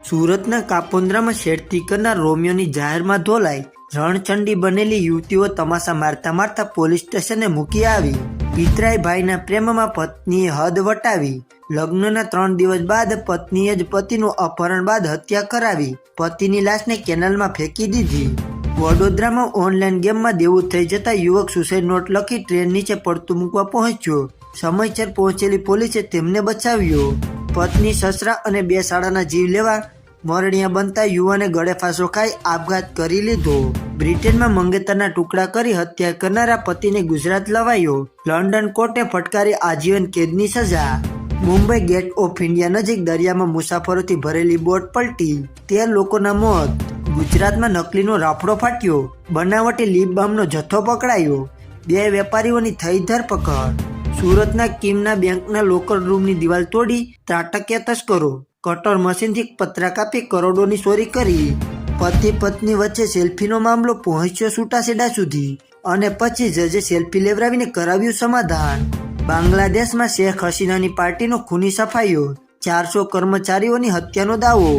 સુરતના કાપોદ્રામાં છેડતી કરનાર રોમિયોની જાહેરમાં ધોલાઈ રણચંડી બનેલી યુવતીઓ તમાશા મારતા મારતા પોલીસ સ્ટેશને મૂકી આવી। પિતરાઈ ભાઈના પ્રેમમાં પત્નીએ હદ વટાવી। લગ્નના 3 દિવસ બાદ પત્નીએ જ પતિનું અપહરણ બાદ હત્યા કરાવી। પતિની લાશને કેનાલમાં ફેંકી દીધી। વડોદરામાં ઓનલાઈન ગેમમાં દેવું થઈ જતા યુવક સુસાઇડ નોટ લખી ટ્રેન નીચે પડતું મૂકવા પહોંચ્યો। સમયસર પહોંચેલી પોલીસે તેમને બચાવ્યો। પત્ની, સસરા અને 2 શાળાના જીવ લેવા મરણિયા બનતા યુવાને ગળે ફાંસો ખાઈ આપઘાત કરી લીધો। બ્રિટનમાં મંગેતરના ટુકડા કરી હત્યા કરનારા પતિને ગુજરાત લવાયો। લંડન કોર્ટે ફટકારી આજીવન કેદની સજા। મુંબઈ ગેટ ઓફ ઇન્ડિયા નજીક દરિયામાં મુસાફરોથી ભરેલી બોટ પલટી, 13 લોકોના મોત। ગુજરાતમાં નકલીનો રાફડો ફાટ્યો, બનાવટી લીપ બામનો જથ્થો પકડાયો, 2 વેપારીઓની થઈ ધરપકડ। સુરતના કિમના બેંકના લોકર રૂમની દિવાલ તોડી ત્રાટક્યા તસ્કરો, કટર મશીનથી પતરા કાપી કરોડોની ચોરી કરી। પતિ પત્ની વચ્ચે સેલ્ફીનો મામલો પહોંચ્યો છૂટાછેડા સુધી અને પછી જજે સેલ્ફી લેવડાવીને કરાવ્યું સમાધાન। બાંગ્લાદેશમાં શેખ હસીનાની પાર્ટીનો ખૂની સફાયો, 400 કર્મચારીઓની હત્યાનો દાવો।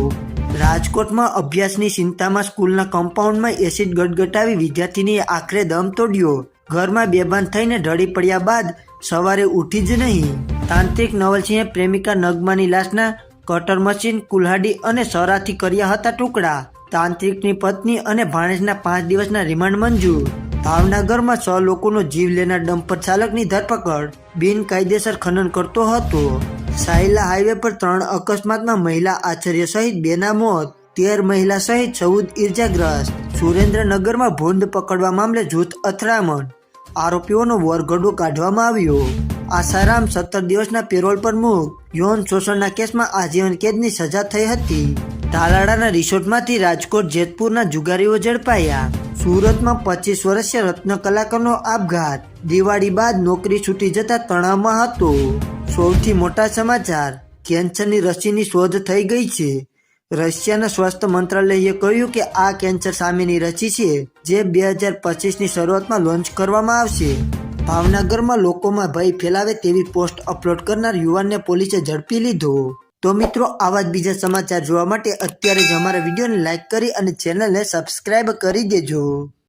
રાજકોટમાં અભ્યાસની ચિંતામાં સ્કૂલના કમ્પાઉન્ડમાં એસિડ ગટગટાવી વિદ્યાર્થીનીએ આખરે દમ તોડ્યો। ઘરમાં બેભાન થઈને ઢળી પડ્યા બાદ સવારે ઉઠી જ નહીં। તાંત્રિક નવલસિંહે પ્રેમિકા નગમાની લાશના કટર મશીન, કુલ્હાડી અને સરાથી કર્યા હતા ટુકડા। તાંત્રિકની પત્ની અને ભાણેજના 5 દિવસના રિમાન્ડ મંજૂર। ભાવનગરમાં 6 લોકોનો જીવ લેનાર ડમ્પર ચાલકની ધરપકડ, બિનકાયદેસર ખનન કરતો હતો। સાયલા હાઈવે પર 3 અકસ્માતમાં મહિલા આચાર્ય સહિત 2ના મોત, 13 મહિલા સહિત 14 ઇજાગ્રસ્ત। સુરેન્દ્રનગરમાં ભૂંડ પકડવા મામલે જૂથ અથડામણ, આરોપીઓનો વરઘડો કાઢવામાં આવ્યો। આસારામ 17 દિવસના પેરોલ પર મુક્ત, યૌન શોષણના કેસમાં આજીવન કેદની સજા થઈ હતી। તાલાળાના રિસોર્ટમાંથી રાજકોટ જેતપુરના જુગારીઓ ઝડપાયા। સુરતમાં 25 વર્ષીય રત્ન કલાકારનો આપઘાત, દિવાળી બાદ નોકરી છૂટી જતા તણાવમાં હતો। સૌથી મોટા સમાચાર, કેન્સરની રસીની શોધ થઈ ગઈ છે। રશિયાના સ્વાસ્થ્ય મંત્રાલયે કહ્યું કે આ કેન્સર સામેની રસી છે જે 2025ની શરૂઆતમાં લોન્ચ કરવામાં આવશે। ભાવનગરમાં લોકોમાં ભય ફેલાવે તેવી પોસ્ટ અપલોડ કરનાર યુવાનને પોલીસે ઝડપી લીધો। તો મિત્રો, આવા જ બીજા સમાચાર જોવા માટે અત્યારે જ અમારા વિડીયોને લાઇક કરી અને ચેનલને સબસ્ક્રાઇબ કરી દેજો।